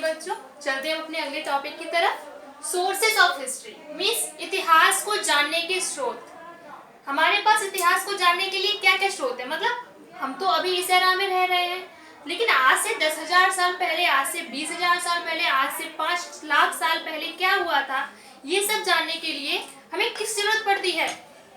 बच्चों, चलते हैं अपने अगले टॉपिक की तरफ। सोर्सेज ऑफ हिस्ट्री मीन्स इतिहास को जानने के स्रोत। हमारे पास इतिहास को जानने के लिए क्या क्या स्रोत है, मतलब हम तो अभी इस एरा में रह रहे हैं, लेकिन आज से 10,000 साल पहले, आज से 20,000 साल पहले, आज से 5 लाख साल पहले क्या हुआ था, ये सब जानने के लिए हमें किस जरूरत पड़ती है?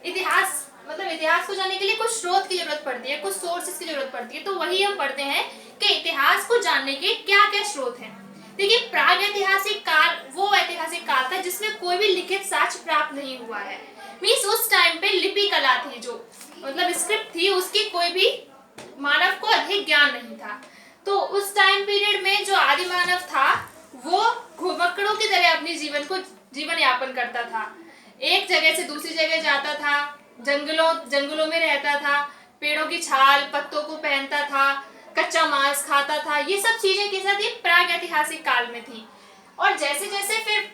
इतिहास, मतलब इतिहास को जानने के लिए कुछ स्रोत की जरूरत पड़ती है, कुछ सोर्सेज की जरूरत पड़ती है। तो वही हम पढ़ते हैं कि इतिहास को जानने के क्या क्या स्रोत हैं। देखिए, प्राग ऐतिहासिक काल वो ऐतिहासिक काल था जिसमें कोई भी लिखित साक्ष्य प्राप्त नहीं हुआ है। मीन्स उस टाइम पे लिपि कला थी, जो मतलब स्क्रिप्ट थी, उसकी कोई भी मानव को अधिक ज्ञान नहीं था। तो उस टाइम पीरियड में जो आदि मानव था वो घुमक्कड़ों की तरह अपने जीवन यापन करता था। एक जगह से दूसरी जगह जाता था, जंगलों में रहता था, पेड़ों की छाल पत्तों को पहनता था, कच्चा मांस खाता था। ये सब चीजें किस थी? प्राग ऐतिहासिक काल में थी। और जैसे जैसे फिर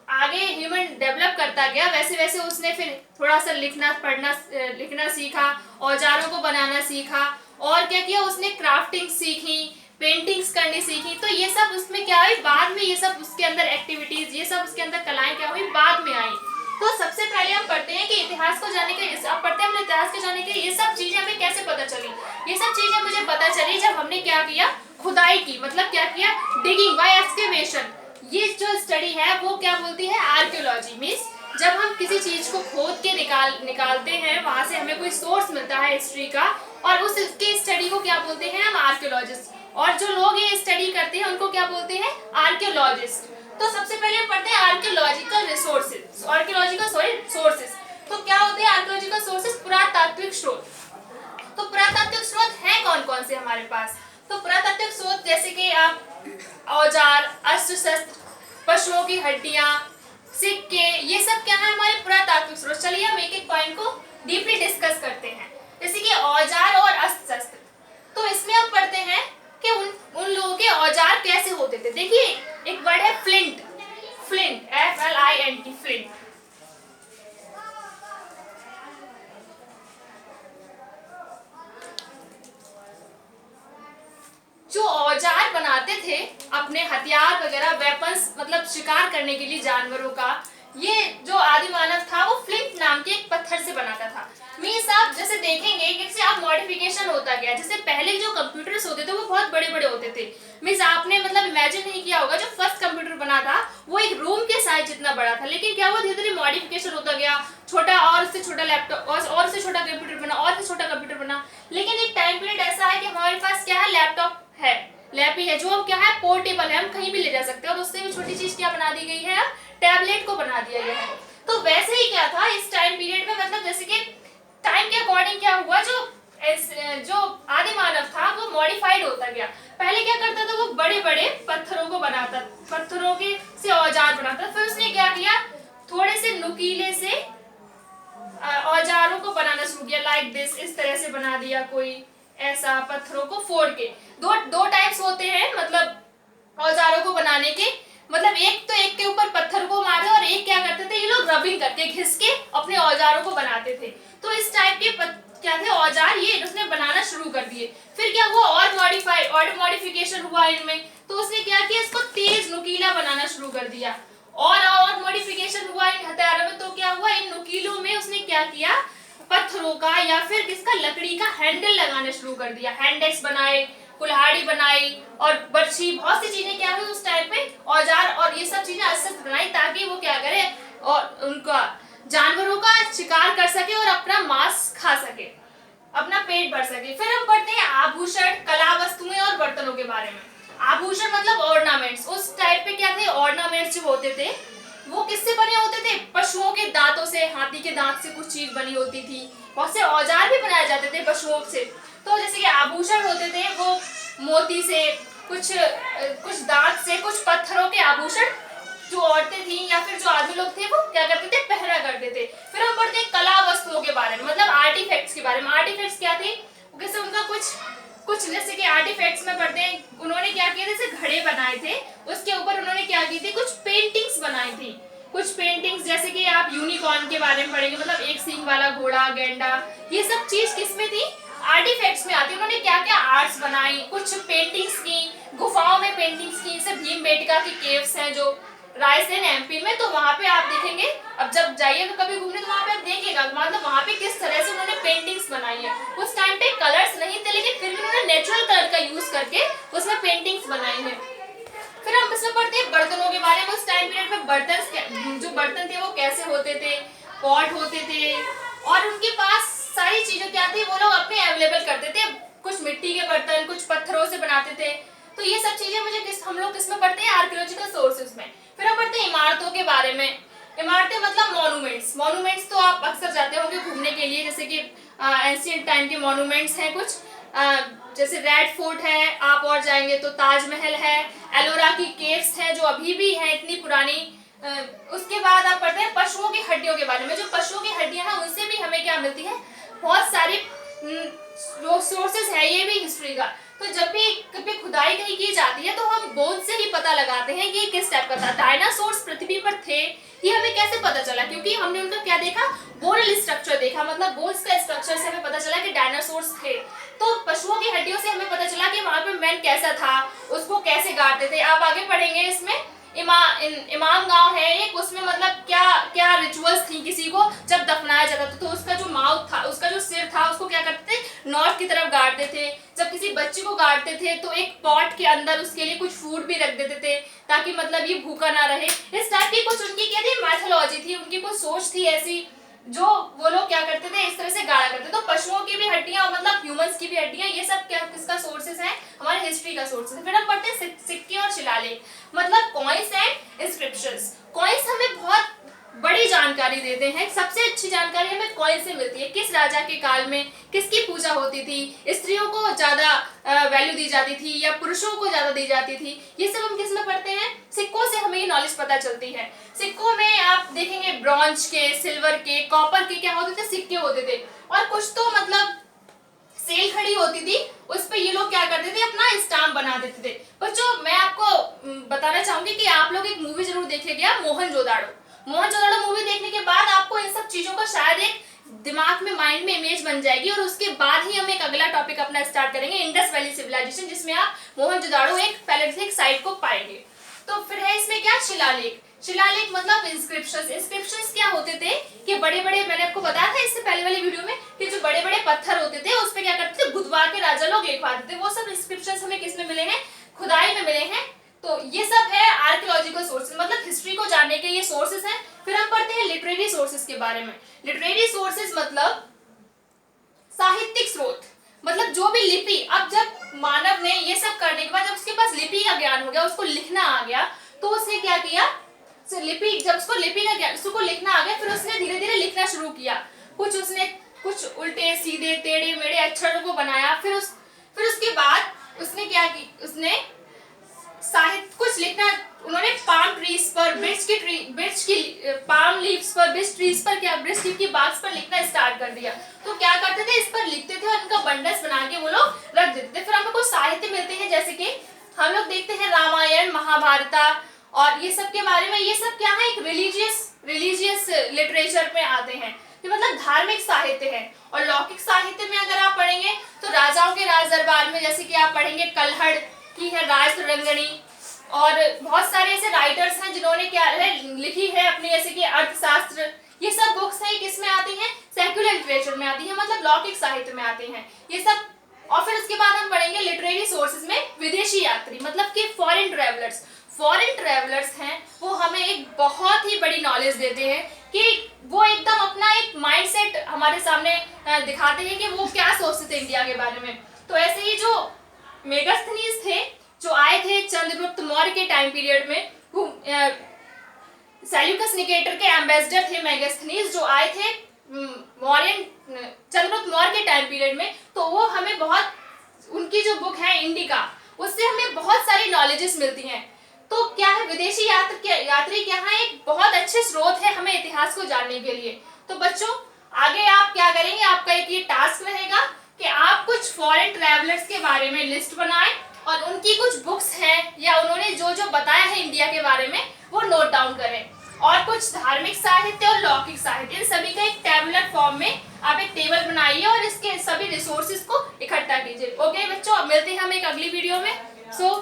आगे ह्यूमन डेवलप करता गया, वैसे वैसे उसने फिर थोड़ा सा लिखना सीखा, औजारों को बनाना सीखा, और क्या किया उसने? क्राफ्टिंग सीखी, पेंटिंग्स करनी सीखी। तो ये सब उसमें क्या हुई? बाद में ये सब उसके अंदर एक्टिविटीज, ये सब उसके अंदर कलाएं क्या हुई? बाद में आई। तो सबसे पहले हम पढ़ते हैं कि इतिहास को जानने के, अब पढ़ते हैं हम इतिहास को जानने के ये सब चीजें हमें कैसे पता चली। ये सब चीजें मुझे पता चली जब हमने क्या किया? खुदाई की, मतलब क्या किया? Digging by excavation. ये जो स्टडी है वो क्या बोलती है? आर्कियोलॉजी। मीन्स जब हम किसी चीज को खोद के निकालते हैं, वहां से हमें कोई सोर्स मिलता है हिस्ट्री का, और उसके स्टडी को क्या बोलते हैं? हम आर्कियोलॉजिस्ट। और जो लोग ये स्टडी करते हैं उनको क्या बोलते हैं? आर्कियोलॉजिस्ट। तो सबसे पहले हम पढ़ते हैं आर्कियोलॉजिकल रिसोर्सेज, सोर्सेज। तो क्या होते हैं आर्कियोलॉजिकल सोर्सेज? पुरातात्विक स्रोत। तो पुरातात्विक स्रोत हैं कौन कौन से हमारे पास? तो पुरातात्विक स्रोत जैसे कि आप औजार, अस्त्र शस्त्र, पशुओं की हड्डियां, सिक्के, ये सब क्या है? हमारे पुरातात्विक स्रोत। चलिए हम एक एक पॉइंट को डीपली डिस्कस करते हैं। जैसे कि औजार और अस्त्र शस्त्र, तो इसमें हम पढ़ते हैं कि उन लोगों के औजार कैसे होते थे। देखिए, एक वर्ड है फ्लिंट, FLINT, फ्लिंट। जो औजार बनाते थे अपने हथियार वगैरह, वेपन्स, मतलब शिकार करने के लिए जानवरों का, ये जो आदि मानव था वो फ्लिंट नाम के एक पत्थर से बनाता था। मीन्स आप जैसे देखेंगे कि जैसे आप मॉडिफिकेशन होता गया, जैसे पहले जो कंप्यूटर्स होते थे वो बहुत बड़े बड़े होते थे। मीन्स आपने मतलब इमेजिन नहीं किया होगा, जो फर्स्ट कंप्यूटर बना था वो एक रूम के साइज जितना बड़ा था, लेकिन क्या हुआ? धीरे धीरे मॉडिफिकेशन होता गया, छोटा और उससे छोटा लैपटॉप, और उससे छोटा कंप्यूटर बना, और उससे छोटा कंप्यूटर बना। लेकिन एक टाइम पीरियड ऐसा है कि हमारे पास क्या है? लैप ही है, जो क्या है? पोर्टेबल है, हम कहीं भी ले जा सकते हैं। और उससे भी छोटी चीज क्या बना दी गई है? टैबलेट को बना दिया गया है। तो वैसे ही क्या था इस टाइम पीरियड में, मतलब जैसे कि टाइम के अकॉर्डिंग क्या हुआ, जो आदि मानव था वो मॉडिफाइड होता गया। पहले क्या करता था? वो बड़े बड़े पत्थरों के से औजार बनाता। फिर उसने क्या किया? थोड़े से नुकीले से औजारों को बनाना शुरू किया, लाइक दिस, इस तरह से बना दिया। कोई ऐसा पत्थरों को फोड़ के, दो टाइप्स होते हैं मतलब औजारों को बनाने के, मतलब एक तो एक के ऊपर पत्थर को मारे, और एक क्या करते थे? ये लोग रबिंग करके, घिस के अपने औजारों को बनाते थे। तो इस टाइप के क्या थे? औजार, ये उसने बनाना शुरू कर दिए। फिर क्या हुआ? और मॉडिफिकेशन हुआ इनमें। तो उसने क्या किया? इसको तेज नुकीला बनाना शुरू कर दिया, और मॉडिफिकेशन हुआ इन हथियारों में। तो क्या हुआ? इन नुकीलों में उसने क्या किया? पत्थरों का या फिर किसका? लकड़ी का हैंडल लगाना शुरू कर दिया। हैंडल्स बनाए, कुल्हाड़ी बनाई, और बर्छी, बहुत सी चीजें क्या हुई उस टाइम पे? औजार और ये सब चीजें अस्त्र बनाई, ताकि वो क्या करे? और उनका जानवरों का शिकार कर सके और अपना मांस खा सके, अपना पेट भर सके। फिर हम पढ़ते हैं आभूषण, कला वस्तुएं और बर्तनों के बारे में। आभूषण मतलब ऑर्नामेंट्स। उस टाइप पे क्या थे? ऑर्नामेंट्स जो होते थे वो किससे बने होते थे? पशुओं के दांतों से, हाथी के दांत से कुछ चीज बनी होती थी। बहुत से औजार भी बनाए जाते थे पशुओं से। तो जैसे कि आभूषण होते थे वो मोती से, कुछ दांत से, कुछ पत्थरों के आभूषण जो औरतें थी या फिर जो आदमी लोग थे वो क्या करते थे? पहना करते थे। फिर हम पढ़ते हैं कला वस्तुओं के बारे में, मतलब आर्टिफैक्ट्स के बारे में। आर्टिफैक्ट्स क्या थे? जैसे उनका कुछ जैसे कि आर्टिफैक्ट्स में पढ़ते हैं, उन्होंने क्या किया? जैसे घड़े बनाए थे, उसके ऊपर उन्होंने क्या की थी? कुछ पेंटिंग्स बनाई थी। कुछ पेंटिंग्स जैसे कि आप यूनिकॉर्न के बारे में पढ़ेंगे, मतलब एक सींग वाला घोड़ा, गैंडा, ये सब चीज किसमें थी? आर्टिफैक्ट्स में आती। उन्होंने क्या क्या आर्ट्स बनाई, कुछ पेंटिंग्स की, गुफाओं में पेंटिंग्स की, जैसे भीमबेटका की केव्स हैं जो रायसेन एमपी में, तो वहां पे आप देखेंगे, अब जब जाइएगा कभी घूमने तो वहां पे आप देखिएगा मतलब वहां पे किस तरह से उन्होंने पेंटिंग्स बनाई है। उस टाइम पे कलर्स नहीं थे, लेकिन फिर भी उन्होंने नेचुरल कलर का यूज करके उसमें पेंटिंग्स बनाई है। फिर हम इसमें पढ़ते हैं बर्तनों के बारे में। उस टाइम पीरियड में जो बर्तन थे वो कैसे होते थे, पॉट होते थे, और उनके पास सारी चीजें क्या थी वो लोग अपने अवेलेबल करते थे। कुछ मिट्टी के बर्तन, कुछ पत्थरों से बनाते थे। तो ये सब चीजें हम लोग किसमें पढ़ते हैं, आर्कियोलॉजिकल सोर्सेज में। फिर हम पढ़ते हैं इमारतों के बारे में। इमारतें मतलब मॉन्यूमेंट्स। मॉन्यूमेंट्स तो आप अक्सर जाते होंगे घूमने के लिए, जैसे कि एंशिएंट टाइम के मॉन्यूमेंट्स हैं कुछ, जैसे रेड फोर्ट है, आप और जाएंगे तो ताजमहल है, एलोरा की केव्स हैं जो अभी भी हैं इतनी पुरानी। उसके बाद आप पढ़ते हैं पशुओं की हड्डियों के बारे में। जो पशुओं की हड्डियां हैं उनसे भी हमें क्या मिलती है, बहुत सारी सोर्सेज है, ये भी हिस्ट्री का। तो जब भी कभी खुदाई कहीं की जाती है तो हम बोन से ही पता लगाते हैं कि ये किस टाइप का था। डायनासोर्स पृथ्वी पर थे, ये हमें कैसे पता चला, क्योंकि हमने उनका क्या देखा, बोनल स्ट्रक्चर देखा, मतलब बोन्स का स्ट्रक्चर से हमें पता चला कि डायनासोर्स थे। तो पशुओं की हड्डियों से हमें पता चला कि वहां पे मैन कैसा था, उसको कैसे गाड़ते थे। आप आगे पढ़ेंगे इसमें इमाम गांव है एक, उसमें मतलब क्या क्या रिचुअल्स थी। किसी को जब दफनाया जाता था तो उसका जो माउथ था, उसका जो सिर था, उसको क्या करते थे, नॉर्थ की तरफ गाड़ते थे। जब किसी बच्चे को गाड़ते थे तो एक पॉट के अंदर उसके लिए कुछ फूड भी रख देते थे ताकि मतलब ये भूखा ना रहे। इस टाइप की कुछ उनकी क्या थी, मैथोलॉजी थी, उनकी कुछ सोच थी ऐसी, जो वो लोग क्या करते थे, इस तरह से गाड़ा करते। तो पशुओं की भी हड्डियां और मतलब ह्यूमंस की भी हड्डियां, ये सब क्या किसका सोर्सेस है, हमारे हिस्ट्री का सोर्सेस है। फिर हम पढ़ते हैं सिक्के और शिलालेख, मतलब कॉइन्स एंड इंस्क्रिप्शंस। कॉइन्स हमें बहुत बड़ी जानकारी देते हैं। सबसे अच्छी जानकारी हमें कॉइन से मिलती है, किस राजा के काल में किसकी पूजा होती थी, स्त्रियों को ज्यादा वैल्यू दी जाती थी या पुरुषों को ज्यादा दी जाती थी, ये सब हम किस में पढ़ते हैं, सिक्कों से हमें ये नॉलेज पता चलती है। सिक्कों में आप देखेंगे ब्रॉन्ज के, सिल्वर के, कॉपर के क्या होते थे, सिक्के होते थे। और कुछ तो मतलब सेल खड़ी होती थी, उस पे ये लोग क्या करते थे, अपना स्टाम्प बना देते थे। बच्चों मैं आपको बताना चाहूंगी कि आप लोग एक मूवी जरूर देखेंगे, मोहनजोदाड़ो। मोहनजोदाड़ो मूवी देखने के बाद आपको इन सब चीजों का शायद एक दिमाग में, माइंड में इमेज बन जाएगी, और उसके बाद ही हम एक अगला टॉपिक अपना स्टार्ट करेंगे, इंडस वैली सिविलाइजेशन, जिसमें आप मोहनजोदाड़ो एक पैलेथिक साइट को पाएंगे। तो फिर है इसमें क्या, शिलालेख। शिलालेख मतलब इंस्क्रिप्शंस। इंस्क्रिप्शंस क्या होते थे कि बड़े बड़े, मैंने आपको बताया था इससे पहले वाली वीडियो में कि जो बड़े बड़े पत्थर होते थे उस पे क्या करते थे, बुधवार के राजा लोग लिखवाते थे। वो सब इंस्क्रिप्शंस हमें किसमें मिले हैं, खुदाई में मिले हैं। तो ये सब है आर्कियोलॉजिकल सोर्सेज, मतलब हिस्ट्री को जानने के ये सोर्सेज हैं। फिर हम पढ़ते हैं लिटरेरी सोर्सेज के बारे में। लिटरेरी सोर्सेज मतलब साहित्यिक स्रोत, मतलब जो भी लिपि, अब जब मानव ने ये सब करने के बाद जब उसके पास लिपि का ज्ञान हो गया, उसको लिखना आ गया, तो उसने क्या किया, लिपि, जब उसको लिपि का ज्ञान, उसको लिखना आ गया, फिर उसने धीरे धीरे लिखना शुरू किया। कुछ उल्टे सीधे टेढ़े मेढ़े अक्षरों को बनाया। फिर उसके बाद उसने क्या की, उसने साहित्य कुछ लिखना, उन्होंने पाम ट्रीज पर, पाम लीव्स पर, ब्रिज ट्रीज पर, क्या ब्रिज ट्री की बाग्स पर लिखना स्टार्ट कर दिया। तो क्या करते थे, इस पर लिखते थे और इनका बंडल्स बना के वो लोग रख देते थे। फिर हमें कुछ साहित्य मिलते हैं, जैसे कि हम लोग देखते हैं रामायण, महाभारत और ये सब के बारे में। ये सब क्या है, एक रिलीजियस लिटरेचर में आते हैं, ये मतलब धार्मिक साहित्य है। और लौकिक साहित्य में अगर आप पढ़ेंगे तो राजाओं के राज दरबार में, जैसे कि आप पढ़ेंगे कल्हड़ की है राज रंगनी, और बहुत सारे ऐसे राइटर्स हैं जिन्होंने क्या है लिखी है अपने, जैसे कि अर्थशास्त्र, ये सब बुक्स हैं किसमें आती हैं, सेक्युलर लिटरेचर में आती है, मतलब लौकिक साहित्य में आते हैं ये सब। और फिर उसके बाद हम पढ़ेंगे लिटरेरी सोर्सेज में विदेशी यात्री, मतलब कि फॉरेन ट्रैवलर्स हैं, वो हमें एक बहुत ही बड़ी नॉलेज देते हैं कि वो एकदम अपना एक माइंडसेट हमारे सामने दिखाते हैं कि वो क्या सोचते थे इंडिया के बारे में। तो ऐसे ही जो मेगास्थनीज थे जो आए थे चंद्रगुप्त मौर्य के टाइम पीरियड में, सेल्यूकस निकेटर के एम्बेसडर थे मेगास्थनीज, जो आए थे चंद्रगुप्त मौर्य के टाइम पीरियड में। तो वो हमें बहुत, उनकी जो बुक है इंडिका, उससे हमें बहुत सारी नॉलेजेस मिलती हैं। तो क्या है, विदेशी यात्री क्या है, एक बहुत अच्छे स्रोत है हमें इतिहास को जानने के लिए। तो बच्चों आगे आप क्या करेंगे, आपका एक ये टास्क रहेगा कि आप कुछ फॉरेन ट्रैवलर्स के बारे में लिस्ट बनाएं और उनकी कुछ बुक्स हैं या उन्होंने जो जो बताया है इंडिया के बारे में वो नोट डाउन करें। और कुछ धार्मिक साहित्य और लौकिक साहित्य, इन सभी का एक टेबुलर फॉर्म में आप एक टेबल बनाइए और इसके सभी रिसोर्सेज को इकट्ठा कीजिए। ओके बच्चों, अब मिलते हैं हम एक अगली वीडियो में। सो